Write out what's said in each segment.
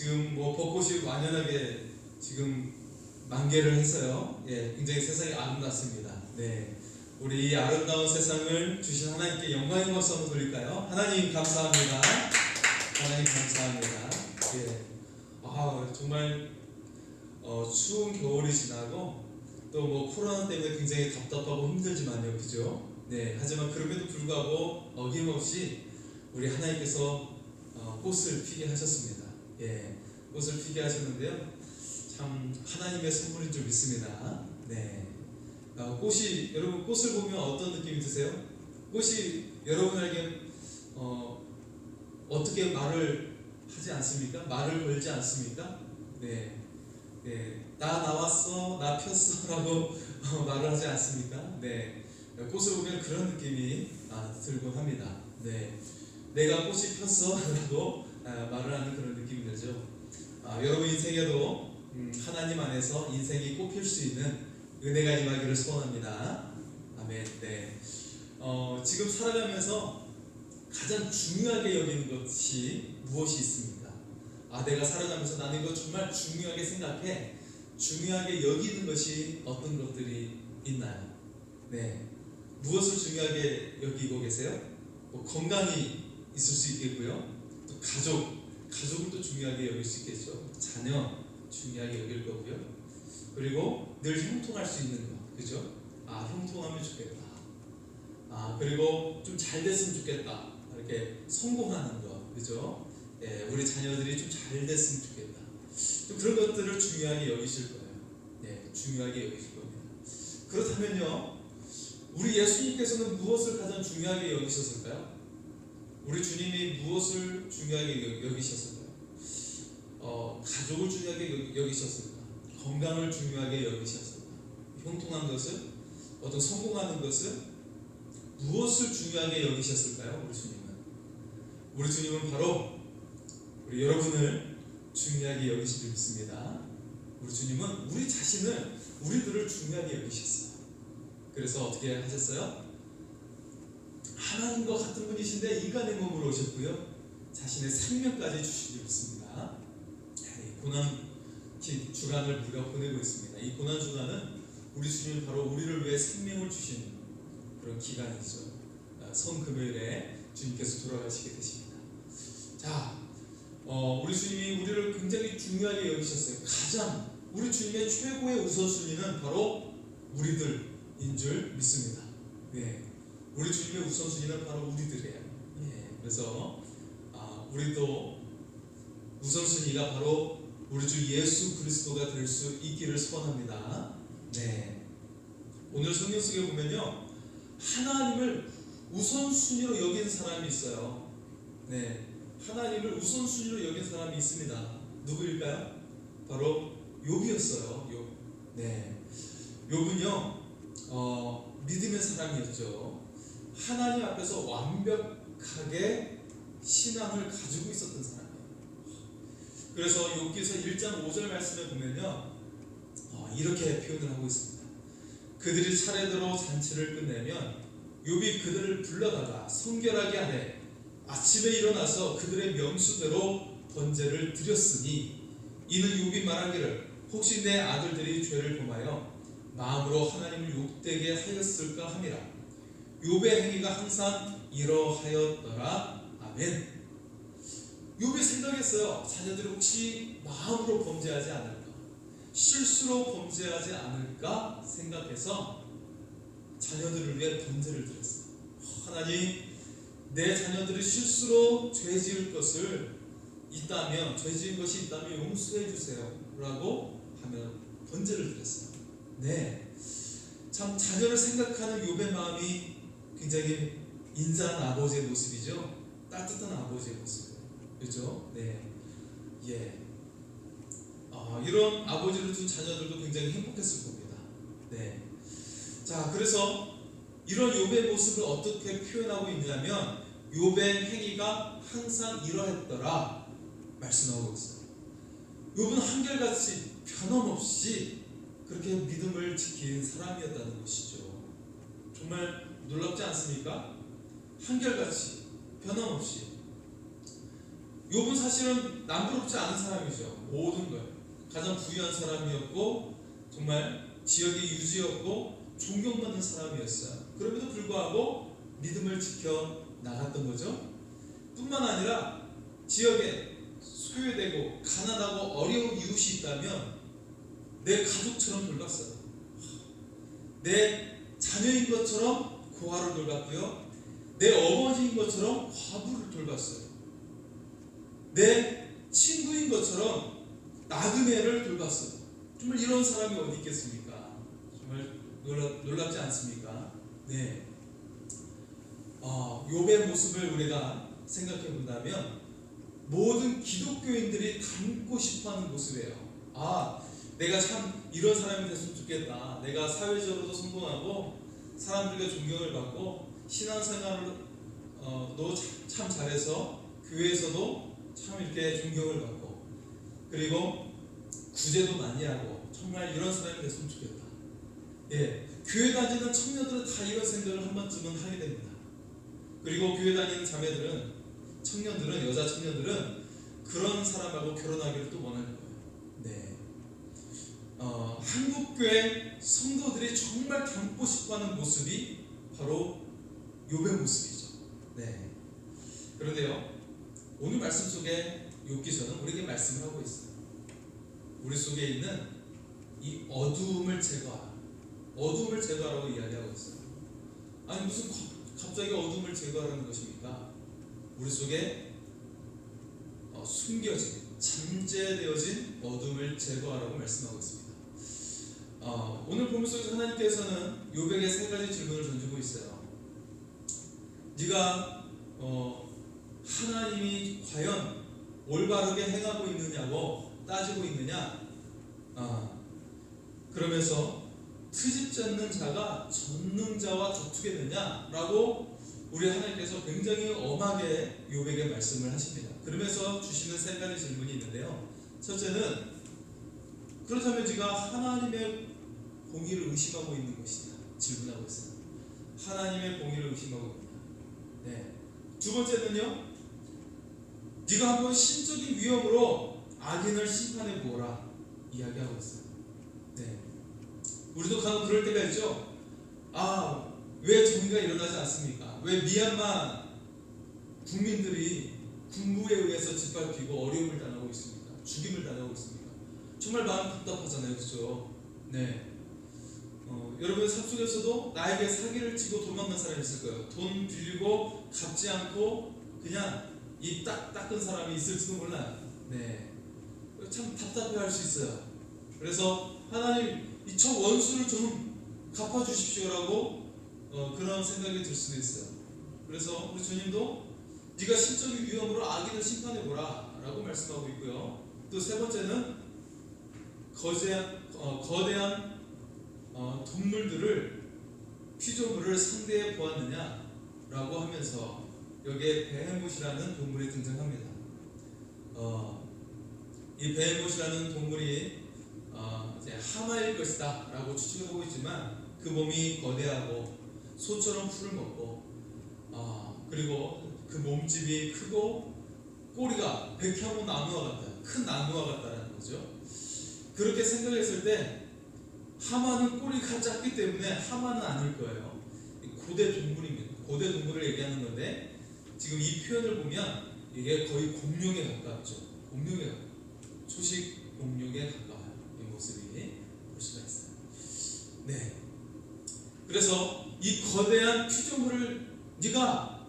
지금 뭐 벚꽃이 완연하게 지금 만개를 했어요. 예, 굉장히 세상이 아름답습니다. 네, 우리 이 아름다운 세상을 주신 하나님께 영광의 박수 한번 돌릴까요? 하나님 감사합니다. 하나님 감사합니다. 예, 정말 추운 겨울이 지나고 또 뭐 코로나 때문에 굉장히 답답하고 힘들지만요, 그죠? 네, 하지만 그럼에도 불구하고 어김없이 우리 하나님께서 꽃을 피게 하셨습니다. 예, 꽃을 피게 하셨는데요, 참 하나님의 선물인 줄 믿습니다. 네, 꽃이, 여러분 꽃을 보면 어떤 느낌이 드세요? 꽃이 여러분에게 어떻게 말을 하지 않습니까? 말을 걸지 않습니까? 네, 네, 나 나왔어, 나 폈어 라고 말을 하지 않습니까? 네, 꽃을 보면 그런 느낌이 들곤 합니다. 네, 내가 꽃이 폈어 라고 말을 하는 그런 느낌이 들죠. 여러분 인생에도 하나님 안에서 인생이 꽃필 수 있는 은혜가 임하기를 소원합니다. 아멘. 네, 지금 살아가면서 가장 중요하게 여기는 것이 무엇이 있습니까? 내가 살아가면서 나는 이거 정말 중요하게 생각해, 중요하게 여기는 것이 어떤 것들이 있나요? 네, 무엇을 중요하게 여기고 계세요? 뭐 건강이 있을 수 있겠고요, 또 가족을 또 중요하게 여길 수 있겠죠. 자녀 중요하게 여길 거고요. 그리고 늘 형통할 수 있는 거, 그죠? 형통하면 좋겠다. 그리고 좀 잘 됐으면 좋겠다. 이렇게 성공하는 거, 그죠? 예, 우리 자녀들이 좀 잘 됐으면 좋겠다. 좀 그런 것들을 중요하게 여기실 거예요. 네, 중요하게 여기실 겁니다. 그렇다면요, 우리 예수님께서는 무엇을 가장 중요하게 여기셨을까요? 우리 주님이 무엇을 중요하게 여기셨을까요? 가족을 중요하게 여기셨을까? 건강을 중요하게 여기셨을까? 형통한 것을, 어떤 성공하는 것을, 무엇을 중요하게 여기셨을까요? 우리 주님은 바로 우리 여러분을 중요하게 여기실 줄 믿습니다. 우리 주님은 우리 자신을, 우리들을 중요하게 여기셨어요. 그래서 어떻게 하셨어요? 하나님과 같은 분이신데 인간의 몸으로 오셨고요, 자신의 생명까지 주신 줄 믿습니다. 고난 주간을 우리가 보내고 있습니다. 이 고난 주간은 우리 주님은 바로 우리를 위해 생명을 주신 그런 기간이죠. 성금요일에 주님께서 돌아가시게 되십니다. 자, 우리 주님이 우리를 굉장히 중요하게 여기셨어요. 가장 우리 주님의 최고의 우선순위는 바로 우리들인 줄 믿습니다. 네, 우리 주님의 우선순위는 바로 우리들이에요. 예, 그래서 우리도 우선순위가 바로 우리 주 예수 그리스도가 될 수 있기를 소원합니다. 네, 오늘 성경 속에 보면요, 하나님을 우선순위로 여긴 사람이 있어요. 네, 하나님을 우선순위로 여긴 사람이 있습니다. 누구일까요? 바로 욥이었어요. 욥. 네, 욥은요, 믿음의 사람이었죠. 하나님 앞에서 완벽하게 신앙을 가지고 있었던 사람이에요. 그래서 욥기서 1장 5절 말씀에 보면요, 이렇게 표현을 하고 있습니다. 그들이 차례대로 잔치를 끝내면 욥이 그들을 불러다가 성결하게 하되 아침에 일어나서 그들의 명수대로 번제를 드렸으니, 이는 욥이 말하기를 혹시 내 아들들이 죄를 범하여 마음으로 하나님을 욕되게 하였을까 함이라. 욥의 행위가 항상 이러하였더라. 아멘. 욥이 생각했어요. 자녀들이 혹시 마음으로 범죄하지 않을까, 실수로 범죄하지 않을까 생각해서 자녀들을 위해 번제를 드렸어요. 하나님, 내 자녀들이 실수로 죄 지을 것을 있다면, 죄 지은 것이 있다면 용서해 주세요 라고 하며 번제를 드렸어요. 네, 참 자녀를 생각하는 욥의 마음이 굉장히 인자한 아버지의 모습이죠. 따뜻한 아버지의 모습, 그렇죠? 네, 예. 이런 아버지를 둔 자녀들도 굉장히 행복했을 겁니다. 네, 자, 그래서 이런 욥의 모습을 어떻게 표현하고 있냐면, 욥의 행위가 항상 이러했더라 말씀하고 있어요. 욥은 한결같이 변함없이 그렇게 믿음을 지킨 사람이었다는 것이죠. 정말 놀랍지 않습니까? 한결같이 변함없이. 욥은 사실은 남부럽지 않은 사람이죠. 모든 걸 가장 부유한 사람이었고 정말 지역의 유지였고 존경받는 사람이었어요. 그럼에도 불구하고 믿음을 지켜 나갔던 거죠. 뿐만 아니라 지역에 소외되고 가난하고 어려운 이웃이 있다면 내 가족처럼 돌봤어요. 내 자녀인 것처럼 고아를 돌봤고요. 내 어머니인 것처럼 과부를 돌봤어요. 내 친구인 것처럼 나그네를 돌봤어요. 정말 이런 사람이 어디 있겠습니까? 정말 놀랍지 않습니까? 네. 욥의 모습을 우리가 생각해 본다면 모든 기독교인들이 닮고 싶어하는 모습이에요. 내가 참 이런 사람이 됐으면 좋겠다. 내가 사회적으로도 성공하고 사람들과 존경을 받고 신앙생활도 참 잘해서 교회에서도 참 이렇게 존경을 받고 그리고 구제도 많이 하고 정말 이런 사람이 됐으면 좋겠다. 예, 교회 다니는 청년들은 다 이런 생각을 한 번쯤은 하게 됩니다. 그리고 교회 다니는 자매들은 청년들은 여자 청년들은 그런 사람하고 결혼하기를 또 원하는 거예요. 네. 한국교회 성도들이 정말 닮고 싶어하는 모습이 바로 욥의 모습이죠. 네. 그런데요, 오늘 말씀 속에 욥기서는 우리에게 말씀을 하고 있어요. 우리 속에 있는 이 어두움을 제거하라. 어두움을 제거하라고 이야기하고 있어요. 아니 무슨 갑자기 어둠을 제거하라는 것입니까? 우리 속에 숨겨진, 잠재되어진 어둠을 제거하라고 말씀하고 있습니다. 오늘 본문 속에서 하나님께서는 욥에게 세 가지 질문을 던지고 있어요. 네가 하나님이 과연 올바르게 행하고 있느냐고 따지고 있느냐? 그러면서 트집지 않는 자가 전능자와 다투겠느냐라고 우리 하나님께서 굉장히 엄하게 욥에게 말씀을 하십니다. 그러면서 주시는 세 가지 질문이 있는데요. 첫째는 그렇다면 네가 하나님의 공의를 의심하고 있는 것이냐 질문하고 있어요. 하나님의 공의를 의심하고 있느냐. 네. 두 번째는요. 네가 한번 신적인 위험으로 악인을 심판해 보라 이야기하고 있어요. 네. 우리도 간혹 그럴 때가 있죠. 왜 정의가 일어나지 않습니까? 왜 미얀마 국민들이 군부에 의해서 짓밟히고 어려움을 당하고 있습니까? 죽임을 당하고 있습니까? 정말 마음 답답하잖아요, 그렇죠? 네. 여러분의 삶 속에서도 나에게 사기를 치고 도망간 사람이 있을 거예요. 돈 빌리고 갚지 않고 그냥 입 닦은 사람이 있을지도 몰라요. 네. 참 답답해할 수 있어요. 그래서 하나님 이 저 원수를 좀 갚아주십시오라고 그런 생각이 들 수도 있어요. 그래서 우리 주님도 네가 신적인 위험으로 악인을 심판해보라 라고 말씀하고 있고요. 또 세 번째는 거대한 동물들을 피조물을 상대해 보았느냐 라고 하면서 여기에 베헤못이라는 동물이 등장합니다. 이 베헤못이라는 동물이 하마일 것이다 라고 추측해보고 있지만 그 몸이 거대하고 소처럼 풀을 먹고 그리고 그 몸집이 크고 꼬리가 백향호 나무와 같다, 큰 나무와 같다라는 거죠. 그렇게 생각했을 때 하마는 꼬리가 작기 때문에 하마는 아닐 거예요. 고대 동물입니다. 고대 동물을 얘기하는 건데 지금 이 표현을 보면 이게 거의 공룡에 가깝죠. 공룡에 가까워요. 초식 공룡에 가까워요. 이 모습이 볼 수가 있어요. 네. 그래서 이 거대한 피조물을 네가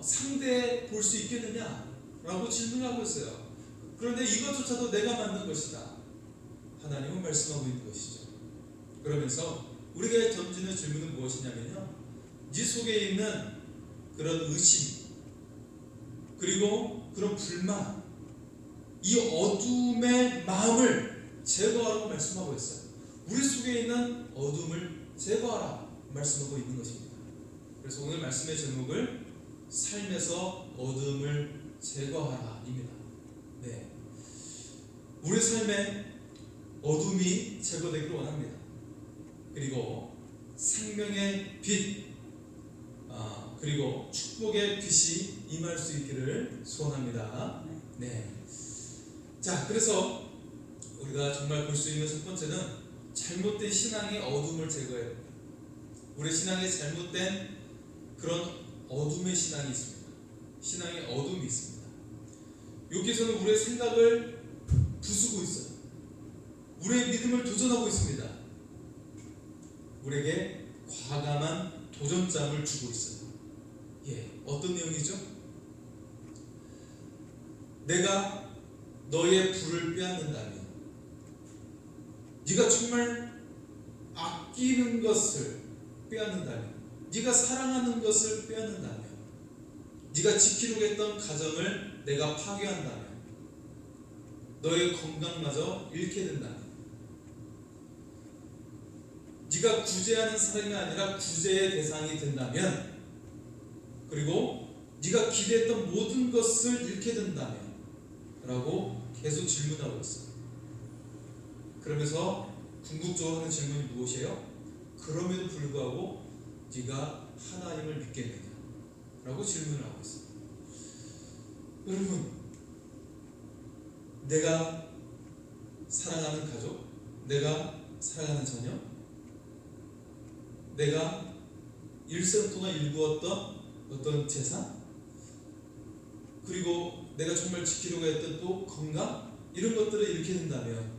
상대해 볼 수 있겠느냐라고 질문하고 있어요. 그런데 이것조차도 내가 만든 것이다. 하나님은 말씀하고 있는 것이죠. 그러면서 우리가 던지는 질문은 무엇이냐면요. 네 속에 있는 그런 의심 그리고 그런 불만 이 어둠의 마음을 제거하라고 말씀하고 있어요. 우리 속에 있는 어둠을 제거하라 말씀하고 있는 것입니다. 그래서 오늘 말씀의 제목을 삶에서 어둠을 제거하라입니다. 네. 우리 삶에 어둠이 제거되기를 원합니다. 그리고 생명의 빛 그리고 축복의 빛이 임할 수 있기를 소원합니다. 네. 자, 그래서 우리가 정말 볼 수 있는 첫 번째는 잘못된 신앙의 어둠을 제거해야 됩니다. 우리 신앙에 잘못된 그런 어둠의 신앙이 있습니다. 신앙의 어둠이 있습니다. 여기서는 우리의 생각을 부수고 있어요. 우리의 믿음을 도전하고 있습니다. 우리에게 과감한 도전장을 주고 있어요. 어떤 내용이죠? 내가 너의 불을 빼앗는다면, 네가 정말 아끼는 것을 빼앗는다면, 네가 사랑하는 것을 빼앗는다면, 네가 지키려고 했던 가정을 내가 파괴한다면, 너의 건강마저 잃게 된다면, 네가 구제하는 사람이 아니라 구제의 대상이 된다면, 그리고 네가 기대했던 모든 것을 잃게 된다면 라고 계속 질문하고 있어요. 그러면서 궁극적으로 하는 질문이 무엇이에요? 그럼에도 불구하고 네가 하나님을 믿겠느냐 라고 질문을 하고 있어요. 여러분, 내가 사랑하는 가족, 내가 사랑하는 자녀, 내가 일생 동안 일구었던 어떤 재산, 그리고 내가 정말 지키려고 했던 또 건강, 이런 것들을 잃게 된다면,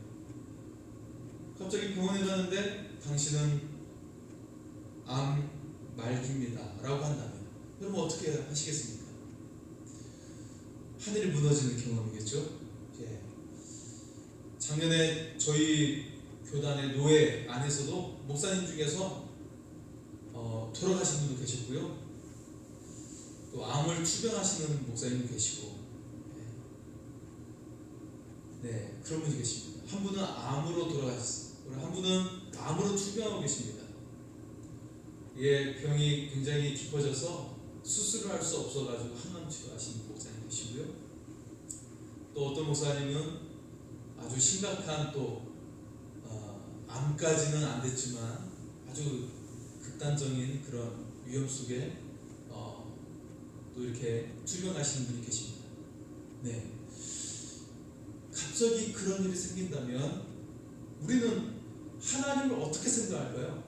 갑자기 병원에 가는데 당신은 암 말기입니다 라고 한다면, 그럼 어떻게 하시겠습니까? 하늘이 무너지는 경험이겠죠. 작년에 저희 교단의 노회 안에서도 목사님 중에서 돌아가신 분도 계셨고요, 또 암을 투병하시는 목사님도 계시고, 그런 분이 계십니다. 한 분은 암으로 돌아가셨어요. 한 분은 암으로 투병하고 계십니다. 병이 굉장히 깊어져서 수술을 할 수 없어가지고 항암 치료하시는 목사님 계시고요, 또 어떤 목사님은 아주 심각한 또 암까지는 안 됐지만 아주 극단적인 그런 위험 속에 또 이렇게 투병하시는 분이 계십니다. 갑자기 그런 일이 생긴다면 우리는 하나님을 어떻게 생각할까요?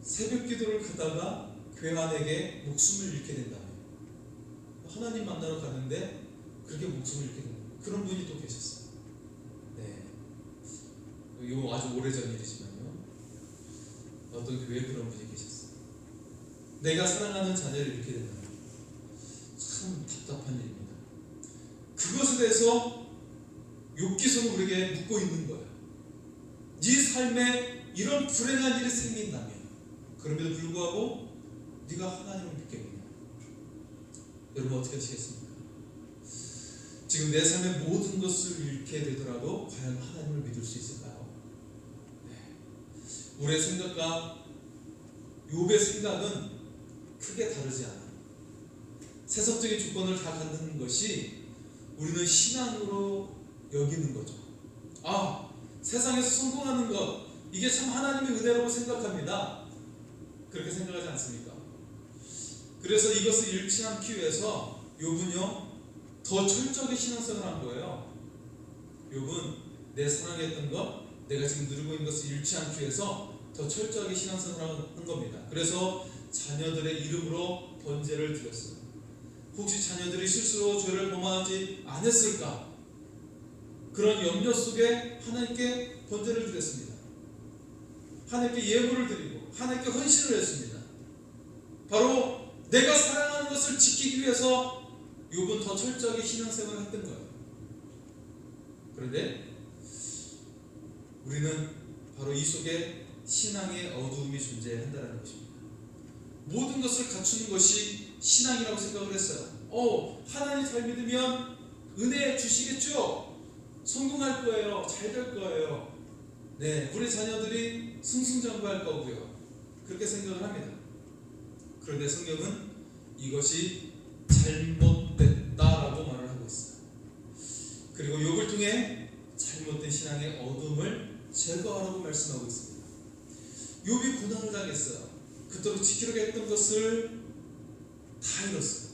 새벽 기도를 가다가 괴한에게 목숨을 잃게 된다면, 하나님 만나러 가는데 그렇게 목숨을 잃게 된다, 그런 분이 또 계셨어요. 이거 아주 오래전 일이지만요, 어떤 교회에 그런 분이 계셨어요. 내가 사랑하는 자녀를 잃게 된다면 참 답답한 일입니다. 그것에 대해서 욥기서는 우리에게 묻고 있는 거예요. 네 삶에 이런 불행한 일이 생긴다면, 그럼에도 불구하고 네가 하나님을 믿겠느냐? 여러분 어떻게 하시겠습니까? 지금 내 삶의 모든 것을 잃게 되더라도 과연 하나님을 믿을 수 있을까요? 우리의 생각과 욥의 생각은 크게 다르지 않아요. 세속적인 조건을 다 갖는 것이 우리는 신앙으로 여기는 거죠. 세상에서 성공하는 것, 이게 참 하나님의 은혜라고 생각합니다. 그렇게 생각하지 않습니까? 그래서 이것을 잃지 않기 위해서 욥은요 더 철저하게 신앙생활을 한 거예요. 욥은 내 사랑했던 것, 내가 지금 누리고 있는 것을 잃지 않기 위해서 더 철저하게 신앙생활을 한 겁니다. 그래서 자녀들의 이름으로 번제를 드렸어요. 혹시 자녀들이 실수로 죄를 범하지 않았을까, 그런 염려 속에 하나님께 번제를 드렸습니다. 하나님께 예물을 드리고 하나님께 헌신을 했습니다. 바로 내가 사랑하는 것을 지키기 위해서 욥은 더 철저하게 신앙생활을 했던 거예요. 그런데 우리는 바로 이 속에 신앙의 어두움이 존재한다는 것입니다. 모든 것을 갖추는 것이 신앙이라고 생각을 했어요. 하나님 잘 믿으면 은혜 주시겠죠? 성공할 거예요. 잘 될 거예요. 우리 자녀들이 승승장구할 거고요. 그렇게 생각을 합니다. 그런데 성경은 이것이 잘못됐다라고 말을 하고 있어요. 그리고 욥을 통해 잘못된 신앙의 어둠을 제거하라고 말씀하고 있습니다. 욥이 고난을 당했어요. 그토록 지키려고 했던 것을 다 잃었어요.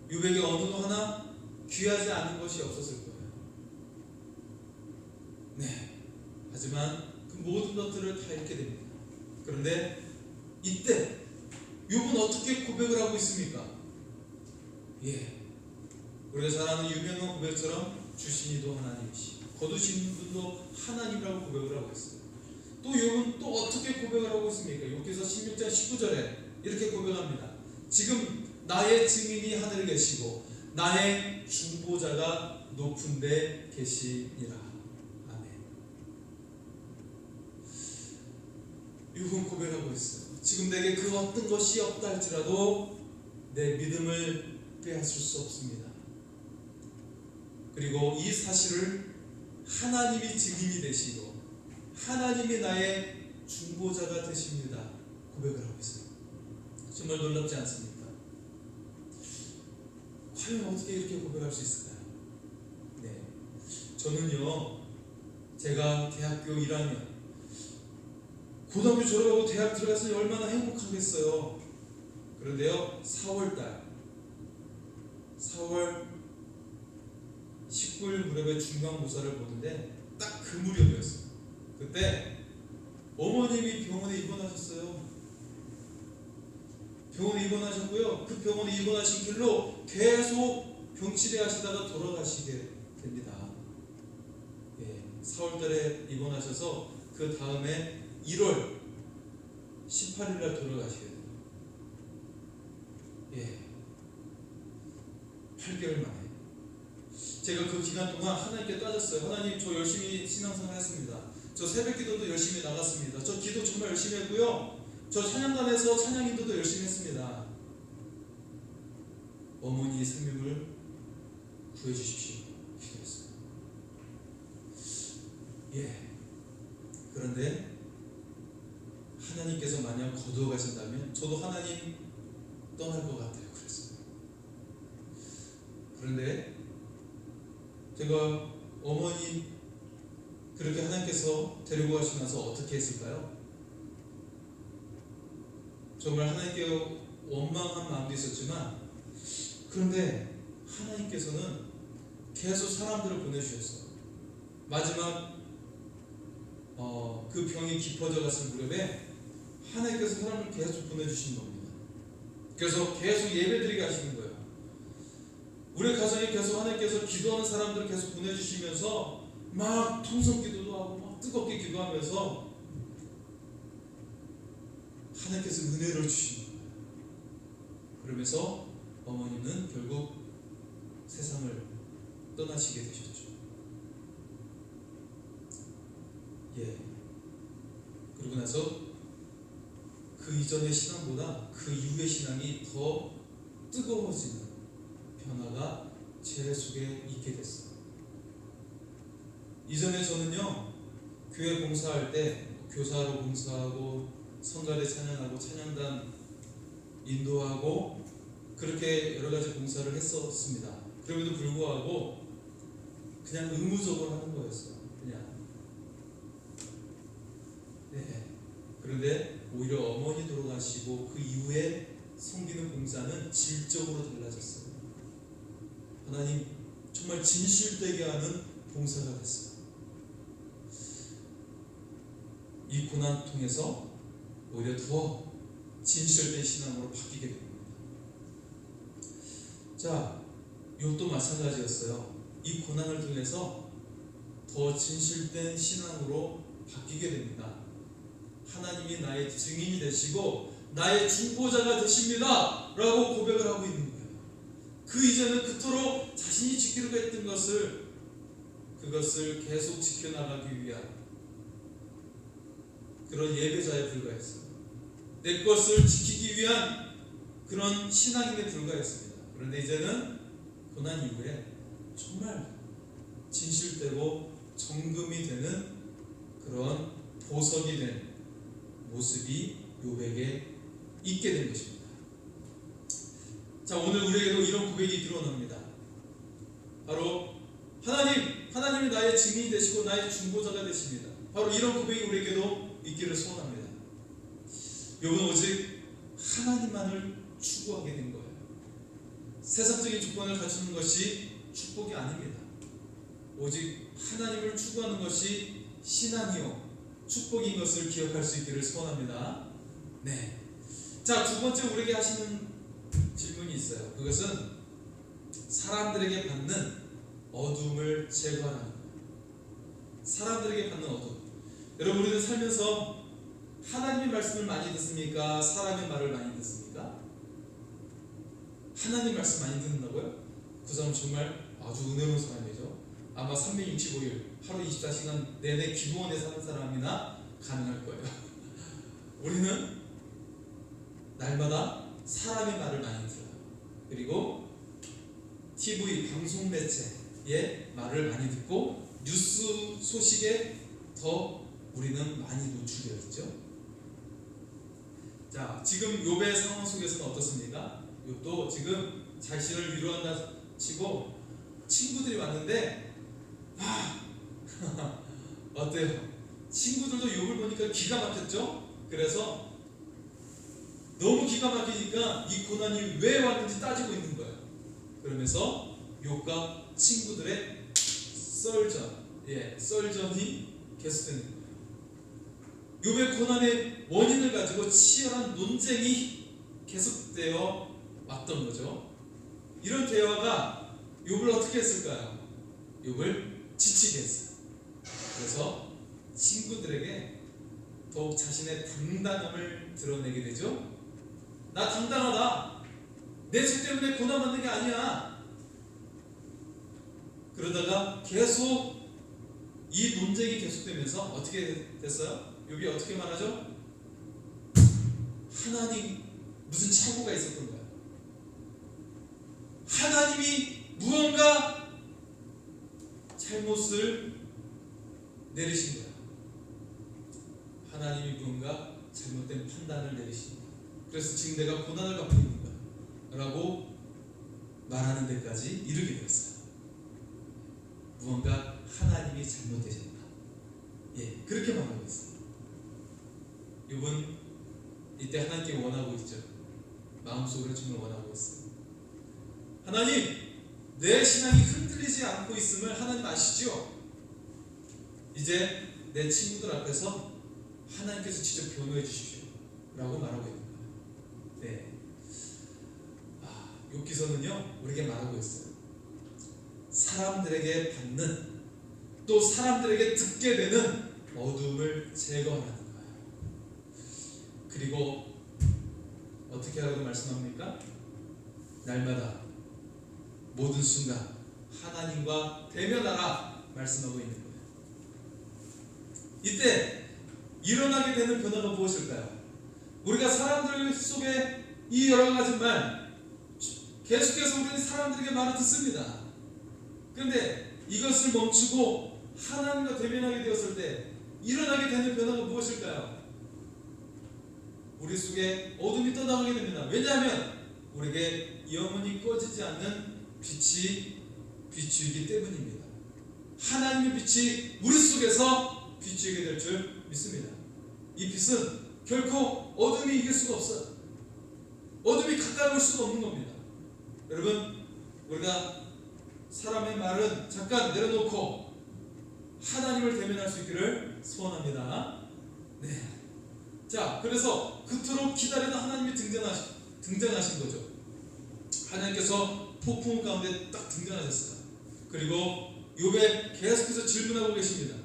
욥에게 어느 하나 귀하지 않은 것이 없었을 거예요. 네. 하지만 그 모든 것들을 다 잃게 됩니다. 그런데 이때 욥은 어떻게 고백을 하고 있습니까? 우리가 잘 아는 유명한 고백처럼 주신이도 하나님이시, 거두신 분도 하나님이라고 고백을 하고 있어요. 또 욥은 또 어떻게 고백을 하고 있습니까? 욥기서 16장 19절에 이렇게 고백합니다. 지금 나의 증인이 하늘에 계시고 나의 중보자가 높은 데 계시니라. 아멘. 욥은 고백하고 있어요. 지금 내게 그 어떤 것이 없다 할지라도 내 믿음을 빼앗을 수 없습니다. 그리고 이 사실을 하나님이 증인이 되시고 하나님이 나의 중보자가 되십니다. 고백을 하고 있어요. 정말 놀랍지 않습니까? 과연 어떻게 이렇게 고백할 수 있을까요? 네, 저는요, 제가 대학교 1학년, 고등학교 졸업하고 대학 들어갔으니 얼마나 행복하겠어요. 그런데요, 4월 19일 무렵에 중간고사를 보는데 딱 그 무렵이었어요. 그때 어머님이 병원에 입원하셨어요. 병원에 입원하셨고요. 그 병원에 입원하신 길로 계속 병치레 하시다가 돌아가시게 됩니다. 4월달에 입원하셔서 그 다음에 1월 18일날 돌아가시게 돼요. 8개월 만에. 제가 그 기간 동안 하나님께 따졌어요. 하나님, 저 열심히 신앙생활 했습니다. 저 새벽기도도 열심히 나갔습니다. 저 기도 정말 열심히 했고요. 저 찬양단에서 찬양인도도 열심히 했습니다. 어머니의 생명을 구해주십시오. 기도했어요. 그런데 하나님께서 만약 거두어 가신다면 저도 하나님 떠날 것 같아요. 그랬어요. 그런데 제가 어머니 그렇게 하나님께서 데리고 가시면서 어떻게 했을까요? 정말 하나님께 원망한 마음도 있었지만, 그런데 하나님께서는 계속 사람들을 보내주셨어요. 마지막 그 병이 깊어져 갔을 무렵에 하나님께서 사람을 계속 보내주신 겁니다. 그래서 계속 예배드리게 하시는 거예요. 우리 가정에 계속 하나님께서 기도하는 사람들을 계속 보내주시면서 막 통성기도도 하고 막 뜨겁게 기도하면서 하나님께서 은혜를 주시는 거예요. 그러면서 어머니는 결국 세상을 떠나시게 되셨죠. 그러고 나서 그 이전의 신앙보다 그 이후의 신앙이 더 뜨거워지는 변화가 제 속에 있게 됐어요. 이전에 저는요, 교회 봉사할 때 교사로 봉사하고 성가대 찬양하고 찬양단 인도하고 그렇게 여러 가지 봉사를 했었습니다. 그럼에도 불구하고 그냥 의무적으로 하는 거였어요. 그냥. 그런데 오히려 어머니 돌아가시고 그 이후에 섬기는 봉사는 질적으로 달라졌어요. 하나님 정말 진실되게 하는 봉사가 됐어요. 이 고난 통해서 오히려 더 진실된 신앙으로 바뀌게 됩니다. 자, 욥도 마찬가지였어요. 이 고난을 통해서 더 진실된 신앙으로 바뀌게 됩니다. 하나님이 나의 증인이 되시고 나의 중보자가 되십니다 라고 고백을 하고 있는 거예요. 그 이전은 그토록 자신이 지키려고 했던 그것을 계속 지켜나가기 위한 그런 예배자에 불과했어요. 내 것을 지키기 위한 그런 신앙인에 불과했습니다. 그런데 이제는 고난 이후에 정말 진실되고 정금이 되는 그런 보석이 된 모습이 욥에게 있게 된 것입니다. 자, 오늘 우리에게도 이런 고백이 드러납니다. 바로 하나님이 나의 증인이 되시고 나의 중보자가 되십니다. 바로 이런 고백이 우리에게도 있기를 소원합니다. 욥은 오직 하나님만을 추구하게 된 거예요. 세상적인 조건을 갖추는 것이 축복이 아닙니다. 오직 하나님을 추구하는 것이 신앙이요 축복인 것을 기억할 수 있기를 소원합니다. 네. 자, 두 번째 우리에게 하시는 질문이 있어요. 그것은 사람들에게 받는 어둠을 제거하는 거예요. 사람들에게 받는 어둠. 여러분, 우리는 살면서 하나님의 말씀을 많이 듣습니까? 사람의 말을 많이 듣습니까? 하나님 말씀 많이 듣는다고요? 그 사람 정말 아주 은혜로운 사람이죠. 아마 365일 하루 24시간 내내 기도원에 사는 사람이나 가능할 거예요. 우리는 날마다 사람의 말을 많이 들어요. 그리고 TV, 방송 매체의 말을 많이 듣고 뉴스 소식에 더 우리는 많이 노출되어 있죠. 자, 지금 욥의 상황 속에서는 어떻습니까? 욥도 지금 자신을 위로한다 치고 친구들이 왔는데 어때요? 친구들도 욥을 보니까 기가 막혔죠? 그래서 너무 기가 막히니까 이 고난이 왜 왔는지 따지고 있는 거예요. 그러면서 욥과 친구들의 썰전이 계속되는 거예요. 욥의 고난의 원인을 가지고 치열한 논쟁이 계속되어 왔던 거죠. 이런 대화가 욥을 어떻게 했을까요? 욥을 지치게 했어요. 그래서 친구들에게 더욱 자신의 당당함을 드러내게 되죠. 나 당당하다. 내 죄 때문에 고난받는 게 아니야. 그러다가 계속 이 논쟁이 계속되면서 어떻게 됐어요? 욥이 어떻게 말하죠? 하나님 무슨 착오가 있었던 거야. 하나님이 무언가 잘못을 내리신 거야. 하나님이 무언가 잘못된 판단을 내리신 거야. 그래서 지금 내가 고난을 받고 있는 거야 라고 말하는 데까지 이르게 되었어요. 무언가 하나님이 잘못되셨다. 그렇게 말하고 있어요. 욥은 이때 하나님께 원하고 있죠. 마음속으로 정말 원하고 있어요. 하나님, 내 신앙이 흔들리지 않고 있음을 하나님 아시죠? 이제 내 친구들 앞에서 하나님께서 직접 변호해 주십시오 라고 말하고 있는 거예요. 네. 욥기서는요 우리에게 말하고 있어요. 사람들에게 받는 또 사람들에게 듣게 되는 어둠을 제거하는 거예요. 그리고 어떻게 하라고 말씀합니까? 날마다 모든 순간 하나님과 대면하라 말씀하고 있는 거예요. 이때 일어나게 되는 변화가 무엇일까요? 우리가 사람들 속에 이 여러 가지 말 계속해서 우리는 사람들에게 말을 듣습니다. 그런데 이것을 멈추고 하나님과 대면하게 되었을 때 일어나게 되는 변화가 무엇일까요? 우리 속에 어둠이 떠나가게 됩니다. 왜냐하면 우리에게 영원히 꺼지지 않는 빛이 비추이기 때문입니다. 하나님의 빛이 우리 속에서 비추이게 될 줄 믿습니다. 이 빛은 결코 어둠이 이길 수가 없어요. 어둠이 가까이 올 수가 없는 겁니다. 여러분, 우리가 사람의 말은 잠깐 내려놓고 하나님을 대면할 수 있기를 소원합니다. 네. 자, 그래서 그토록 기다리던 하나님이 등장하신 거죠. 하나님께서 폭풍 가운데 딱 등장하셨어요. 그리고 욥에 계속해서 질문하고 계십니다.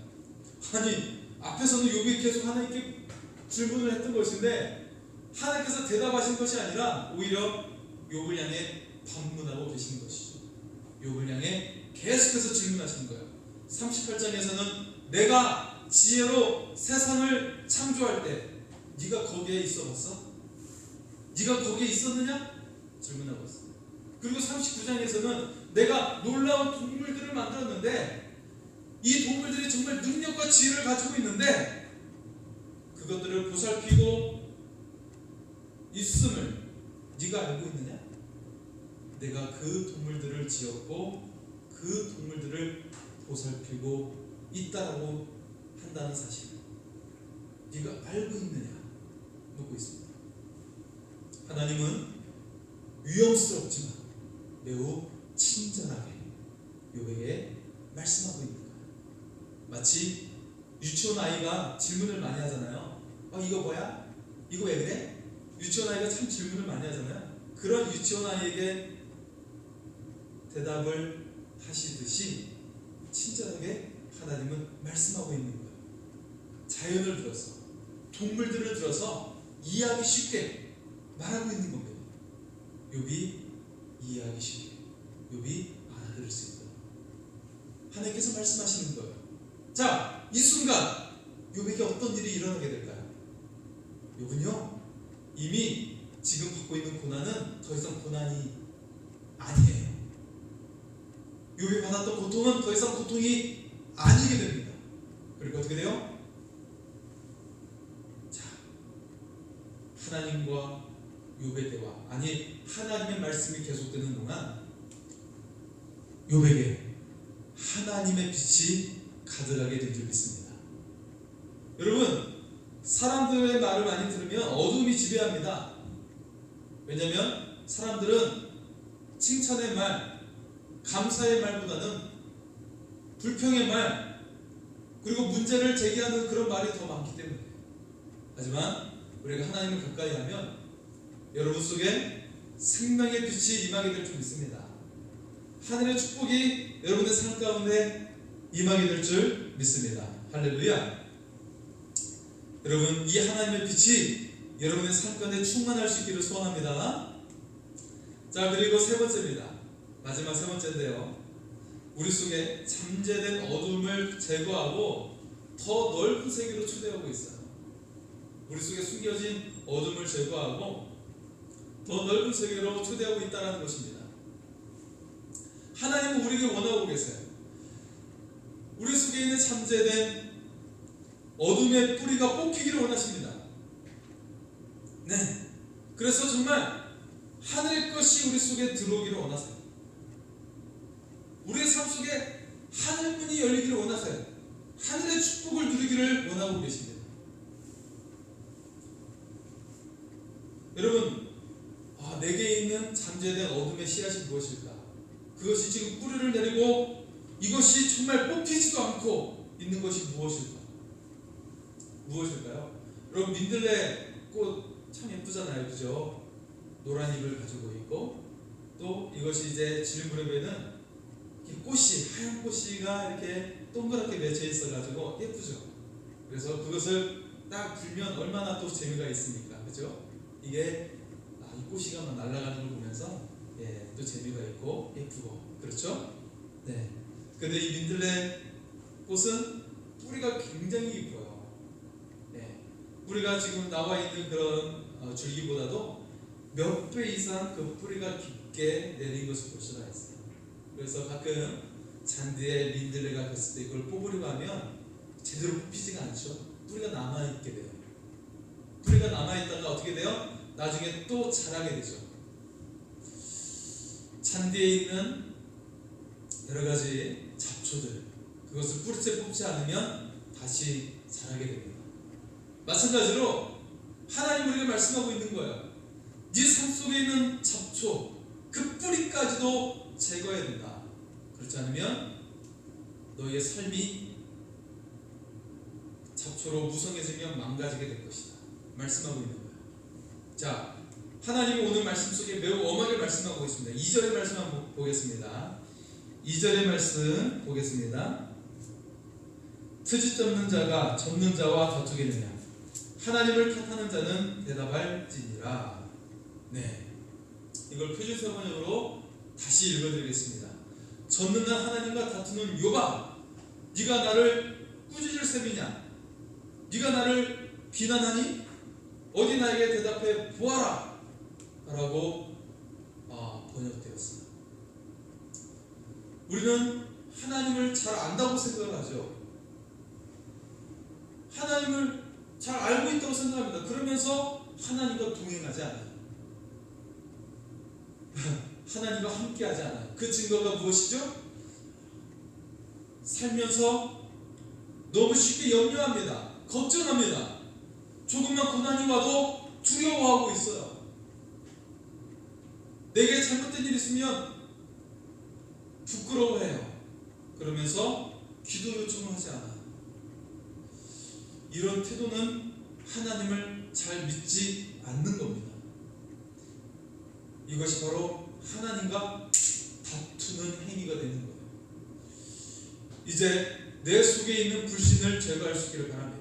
아니, 앞에서는 욥이 계속 하나님께 질문을 했던 것인데 하나님께서 대답하신 것이 아니라 오히려 욥을 향해 반문하고 계신 것이죠. 욥을 향해 계속해서 질문하시는 거예요. 38장에서는 내가 지혜로 세상을 창조할 때 네가 거기에 있어 봤어? 네가 거기에 있었느냐? 질문하고 있어요. 그리고 39장에서는 내가 놀라운 동물들을 만들었는데 이 동물들이 정말 능력과 지혜를 가지고 있는데 그것들을 보살피고 있음을 네가 알고 있느냐? 내가 그 동물들을 지었고 그 동물들을 보살피고 있다라고 한다는 사실. 네가 알고 있느냐 묻고 있습니다. 하나님은 위험스럽지만 매우 친절하게 욥에게 말씀하고 있는 거예요. 마치 유치원 아이가 질문을 많이 하잖아요. 이거 뭐야? 이거 왜 그래? 유치원 아이가 참 질문을 많이 하잖아요. 그런 유치원 아이에게 대답을 하시듯이 친절하게 하나님은 말씀하고 있는 거예요. 자연을 들어서, 동물들을 들어서 이해하기 쉽게 말하고 있는 겁니다. 욥이 이해하기 쉽게, 욥이 알아들을 수 있도록 하나님께서 말씀하시는 거예요. 자, 이 순간 욥에게 어떤 일이 일어나게 될까요? 욥은요, 이미 지금 받고 있는 고난은 더 이상 고난이 아니에요. 욥이 받았던 고통은 더 이상 고통이 아니게 됩니다. 그리고 어떻게 돼요? 자, 하나님과 욥의 대화, 아니 하나님의 말씀이 계속되는 동안 욥에게 하나님의 빛이 가득하게 된 줄 믿습니다. 여러분, 사람들의 말을 많이 들으면 어둠이 지배합니다. 왜냐하면 사람들은 칭찬의 말, 감사의 말보다는 불평의 말, 그리고 문제를 제기하는 그런 말이 더 많기 때문에. 하지만 우리가 하나님을 가까이 하면 여러분 속에 생명의 빛이 임하게 될 줄 믿습니다. 하늘의 축복이 여러분의 삶 가운데 임하게 될 줄 믿습니다. 할렐루야. 여러분, 이 하나님의 빛이 여러분의 삶 가운데 충만할 수 있기를 소원합니다. 자, 그리고 세 번째입니다. 마지막 세 번째인데요, 우리 속에 잠재된 어둠을 제거하고 더 넓은 세계로 초대하고 있어요. 우리 속에 숨겨진 어둠을 제거하고 더 넓은 세계로 초대하고 있다는 것입니다. 하나님은 우리에게 원하고 계세요. 우리 속에 있는 잠재된 어둠의 뿌리가 뽑히기를 원하십니다. 네, 그래서 정말 하늘의 것이 우리 속에 들어오기를 원하세요. 우리의 삶 속에 하늘문이 열리기를 원하세요. 하늘의 축복을 누리기를 원하고 계십니다. 여러분, 내게 있는 잠재된 어둠의 씨앗이 무엇일까? 그것이 지금 뿌리를 내리고 이것이 정말 뽑히지도 않고 있는 것이 무엇일까? 무엇일까요? 여러분, 민들레 꽃 참 예쁘잖아요, 그죠? 노란 잎을 가지고 있고, 또 이것이 이제 질무렵에는 꽃이, 하얀 꽃이가 이렇게 동그랗게 맺혀 있어가지고 예쁘죠? 그래서 그것을 딱 불면 얼마나 또 재미가 있습니까? 그죠? 이게 이 꽃이가 막 날아가는 걸 보면서 또 재미가 있고 예쁘고, 그렇죠? 네. 근데 이 민들레 꽃은 뿌리가 굉장히 깊어요. 네. 뿌리가 지금 나와 있는 그런 줄기보다도 몇 배 이상 그 뿌리가 깊게 내린 것을 볼 수가 있어요. 그래서 가끔 잔디에 민들레가 폈을 때 이걸 뽑으려고 하면 제대로 뽑히지가 않죠. 뿌리가 남아있게 돼요. 뿌리가 남아있다가 어떻게 돼요? 나중에 또 자라게 되죠. 잔디에 있는 여러 가지 잡초들, 그것을 뿌리째 뽑지 않으면 다시 자라게 됩니다. 마찬가지로 하나님 우리에게 말씀하고 있는 거예요. 네 삶 속에 있는 잡초, 그 뿌리까지도 제거해야 된다. 그렇지 않으면 너희의 삶이 잡초로 무성해지며 망가지게 될 것이다. 말씀하고 있는 거예요. 자, 하나님이 오늘 말씀 속에 매우 엄하게 말씀하고 있습니다. 2절의 말씀 한번 보겠습니다. 2절의 말씀 보겠습니다. 트집 잡는 자가 접는 자와 다투겠느냐? 하나님을 탓하는 자는 대답할지니라. 네, 이걸 표준세 번역으로 다시 읽어드리겠습니다. 젖는 하나님과 다투는 욥아, 네가 나를 꾸짖을 셈이냐? 네가 나를 비난하니? 어디 나에게 대답해 보아라 라고 번역되었습니다. 우리는 하나님을 잘 안다고 생각하죠. 하나님을 잘 알고 있다고 생각합니다. 그러면서 하나님과 동행하지 않아요. 하나님과 함께하지 않아요. 그 증거가 무엇이죠? 살면서 너무 쉽게 염려합니다. 걱정합니다. 조금만 고난이 와도 두려워하고 있어요. 내게 잘못된 일이 있으면 부끄러워해요. 그러면서 기도 요청을 하지 않아요. 이런 태도는 하나님을 잘 믿지 않는 겁니다. 이것이 바로 하나님과 다투는 행위가 되는 거예요. 이제 내 속에 있는 불신을 제거할 수 있기를 바랍니다.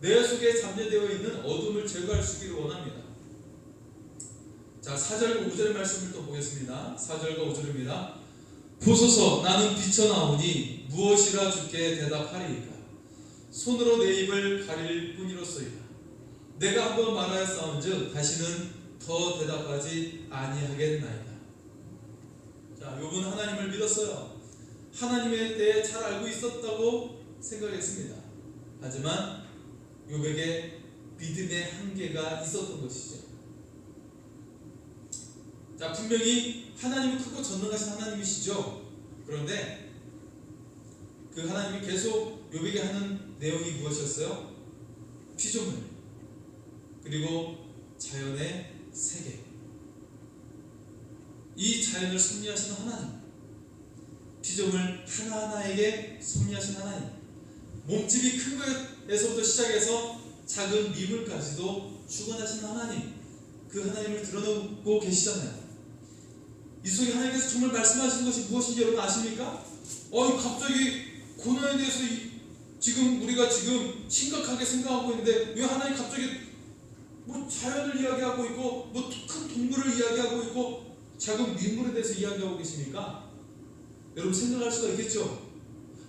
내 속에 잠재되어 있는 어둠을 제거할 수 있기를 원합니다. 자, 4절과 5절의 말씀을 또 보겠습니다. 4절과 5절입니다. 보소서, 나는 비쳐나오니 무엇이라 주께 대답하리이까. 손으로 내 입을 가릴 뿐이로소이다. 내가 한번 말하였사온즉 다시는 더 대답하지 아니하겠나이다. 자, 욥은 하나님을 믿었어요. 하나님에 대해 잘 알고 있었다고 생각했습니다. 하지만 욥에게 믿음의 한계가 있었던 것이죠. 자, 분명히 하나님은 크고 전능하신 하나님이시죠. 그런데 그 하나님이 계속 욥에게 하는 내용이 무엇이었어요? 피조물, 그리고 자연의 세계, 이 자연을 섭리하시는 하나님, 피조물 하나하나에게 섭리하신 하나님, 몸집이 큰 것에서부터 시작해서 작은 미물까지도 주관하시는 하나님, 그 하나님을 드러내고 계시잖아요. 이 속에 하나님께서 정말 말씀하시는 것이 무엇인지 여러분 아십니까? 갑자기 고난에 대해서 지금 우리가 지금 심각하게 생각하고 있는데 왜 하나님 갑자기 자연을 이야기하고 있고 큰 동물을 이야기하고 있고 작은 민물에 대해서 이야기하고 계십니까? 여러분 생각할 수가 있겠죠?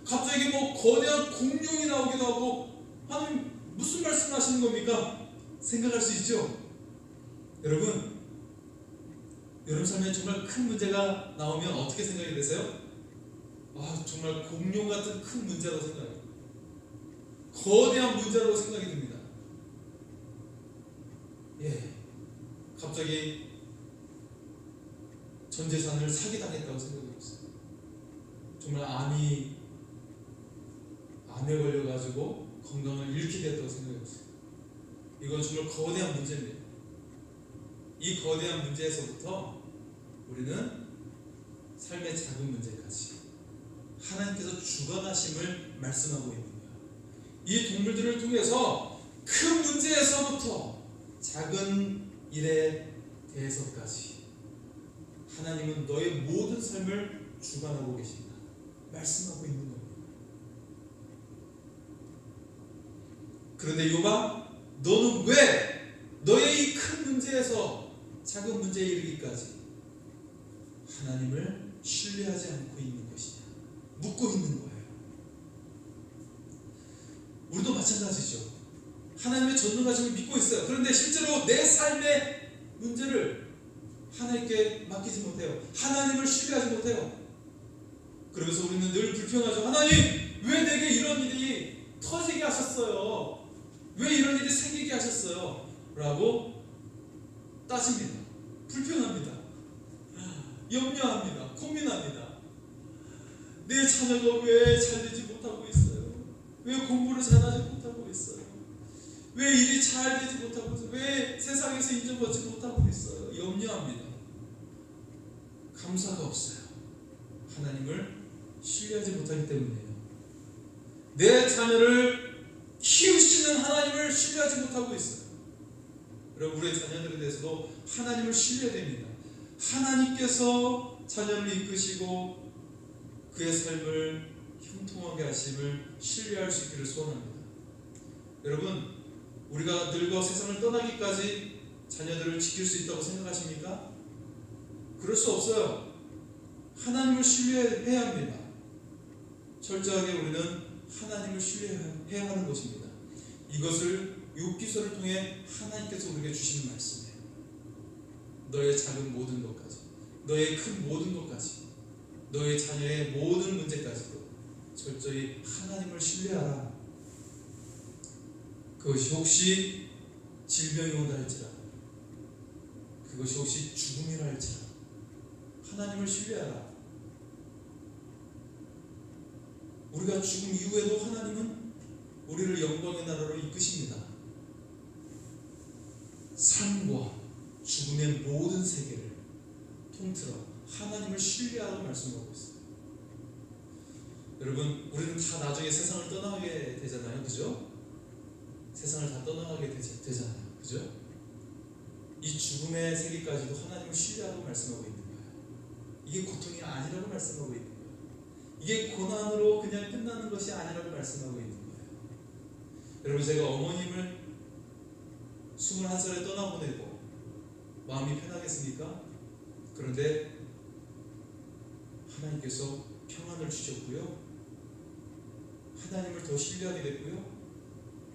갑자기 거대한 공룡이 나오기도 하고 하나님 무슨 말씀을 하시는 겁니까? 생각할 수 있죠? 여러분 삶에 정말 큰 문제가 나오면 어떻게 생각이 되세요? 정말 공룡 같은 큰 문제라고 생각해요. 거대한 문제라고 생각이 듭니다. 갑자기 전 재산을 사기당했다고 생각해봤어요. 정말 암에 걸려가지고 건강을 잃게 됐다고 생각해봤어요. 이건 정말 거대한 문제입니다. 이 거대한 문제에서부터 우리는 삶의 작은 문제까지 하나님께서 주관하심을 말씀하고 있는 거예요. 이 동물들을 통해서 큰 문제에서부터 작은 일에 대해서까지 하나님은 너의 모든 삶을 주관하고 계신다 말씀하고 있는 겁니다. 그런데 욥아, 너는 왜 너의 이 큰 문제에서 작은 문제에 이르기까지 하나님을 신뢰하지 않고 있는 것이냐 묻고 있는 거예요. 우리도 마찬가지죠. 하나님의 전능하심을 믿고 있어요. 그런데 실제로 내 삶의 문제를 하나님께 맡기지 못해요. 하나님을 신뢰하지 못해요. 그러면서 우리는 늘 불평하죠. 하나님, 왜 내게 이런 일이 터지게 하셨어요? 왜 이런 일이 생기게 하셨어요? 라고 따집니다. 불평합니다. 염려합니다. 고민합니다. 내 자녀가 왜 잘되지 못하고 있어요? 왜 공부를 잘하지 못하고 있어요? 왜 일이 잘 되지 못하고 있어요? 왜 세상에서 인정받지 못하고 있어요? 염려합니다. 감사가 없어요. 하나님을 신뢰하지 못하기 때문이에요. 내 자녀를 키우시는 하나님을 신뢰하지 못하고 있어요. 여러분, 우리의 자녀들에 대해서도 하나님을 신뢰해야 됩니다. 하나님께서 자녀를 이끄시고 그의 삶을 형통하게 하심을 신뢰할 수 있기를 소원합니다. 여러분, 우리가 늙어 세상을 떠나기까지 자녀들을 지킬 수 있다고 생각하십니까? 그럴 수 없어요. 하나님을 신뢰해야 합니다. 철저하게 우리는 하나님을 신뢰해야 하는 것입니다. 이것을 욥기서를 통해 하나님께서 우리에게 주시는 말씀이에요. 너의 작은 모든 것까지, 너의 큰 모든 것까지, 너의 자녀의 모든 문제까지도 철저히 하나님을 신뢰하라. 그것이 혹시 질병이 온다 할지라도, 그것이 혹시 죽음이라 할지라도 하나님을 신뢰하라. 우리가 죽음 이후에도 하나님은 우리를 영광의 나라로 이끄십니다. 삶과 죽음의 모든 세계를 통틀어 하나님을 신뢰하라고 말씀하고 있어요. 여러분, 우리는 다 나중에 세상을 떠나게 되잖아요, 그죠? 세상을 다 떠나가게 되잖아요, 그죠? 이 죽음의 세계까지도 하나님을 신뢰하라고 말씀하고 있는 거예요. 이게 고통이 아니라고 말씀하고 있는 거예요. 이게 고난으로 그냥 끝나는 것이 아니라고 말씀하고 있는 거예요. 여러분, 제가 어머님을 21살에 떠나보내고 마음이 편하겠습니까? 그런데 하나님께서 평안을 주셨고요, 하나님을 더 신뢰하게 됐고요,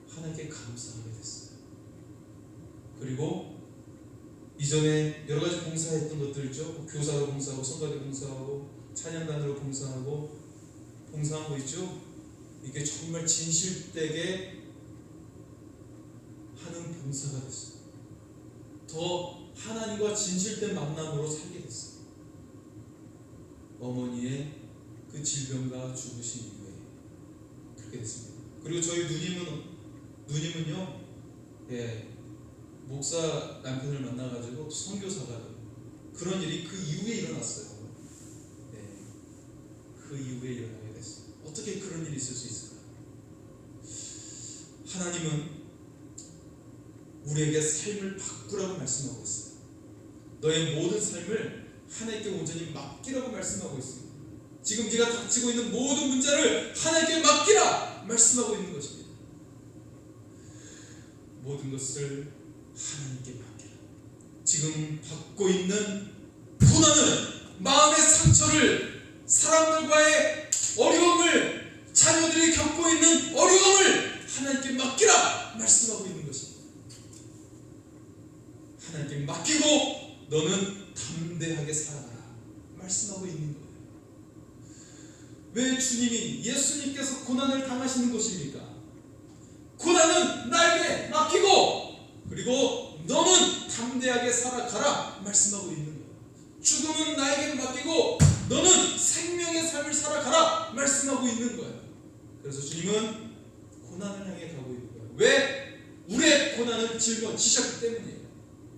하나님께 감사하게 됐어요. 그리고 이전에 여러 가지 봉사했던 것들 있죠. 교사로 봉사하고 성가대 봉사하고 찬양단으로 봉사하고 봉사한 거 있죠. 이게 정말 진실되게 하는 봉사가 됐어요. 더 하나님과 진실된 만남으로 살게 됐어요. 어머니의 그 질병과 죽으신 이후에 그렇게 됐습니다. 그리고 저희 누님은요, 목사 남편을 만나가지고 선교사가 돼요. 그런 일이 그 이후에 일어났어요. 그 이후에 일어나게 됐어요. 어떻게 그런 일이 있을 수 있을까요? 하나님은 우리에게 삶을 바꾸라고 말씀하고 있어요. 너의 모든 삶을 하나님께 온전히 맡기라고 말씀하고 있습니다. 지금 네가 닥치고 있는 모든 문제를 하나님께 맡기라 말씀하고 있는 것입니다. 모든 것을 하나님께 맡기라. 지금 받고 있는 고난을, 마음의 상처를, 사람들과의 어려움을, 자녀들이 겪고 있는 어려움을 하나님께 맡기라 말씀하고 있는 것입니다. 하나님께 맡기고 너는 담대하게 살아가라 말씀하고 있는 거예요. 왜 주님이, 예수님께서 고난을 당하시는 것입니까? 고난은 나에게 맡기고 그리고 너는 담대하게 살아가라 말씀하고 있는 거예요. 죽음은 나에게 맡기고 너는 생명의 삶을 살아가라 말씀하고 있는 거예요. 그래서 주님은 고난을 향해 가고 있는 거예요. 왜? 우리의 고난을 짊어지셨기 때문이에요.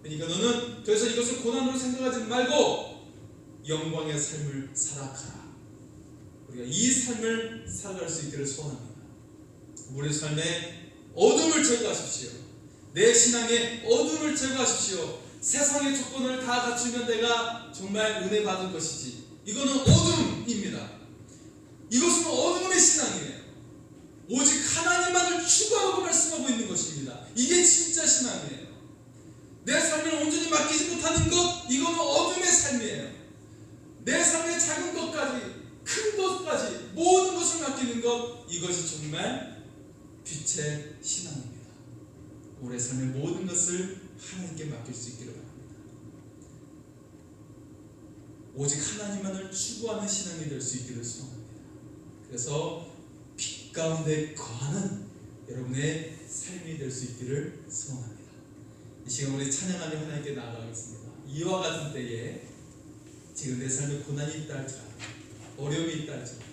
그러니까 너는 더 이상 이것을 고난으로 생각하지 말고 영광의 삶을 살아가라. 우리가 이 삶을 살아갈 수 있기를 소원합니다. 우리 삶에 어둠을 제거하십시오. 내 신앙에 어둠을 제거하십시오. 세상의 조건을 다 갖추면 내가 정말 은혜 받은 것이지, 이거는 어둠입니다. 이것은 어둠의 신앙이에요. 오직 하나님만을 추구하라고 말씀하고 있는 것입니다. 이게 진짜 신앙이에요. 내 삶을 온전히 맡기지 못하는 것, 이거는 어둠의 삶이에요. 내 삶의 작은 것까지 큰 것까지 모든 것을 맡기는 것, 이것이 정말 빛의 신앙입니다. 우리의 삶의 모든 것을 하나님께 맡길 수 있기를 바랍니다. 오직 하나님만을 추구하는 신앙이 될 수 있기를 소원합니다. 그래서 빛 가운데 거하는 여러분의 삶이 될 수 있기를 소원합니다. 이 시간 우리 찬양하며 하나님께 나아가겠습니다. 이와 같은 때에 지금 내 삶에 고난이 있다 할지라도, 어려움이 있다 할지라도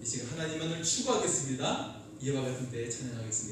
이 시간 하나님만을 추구하겠습니다. 이와 같은 때에 찬양하겠습니다.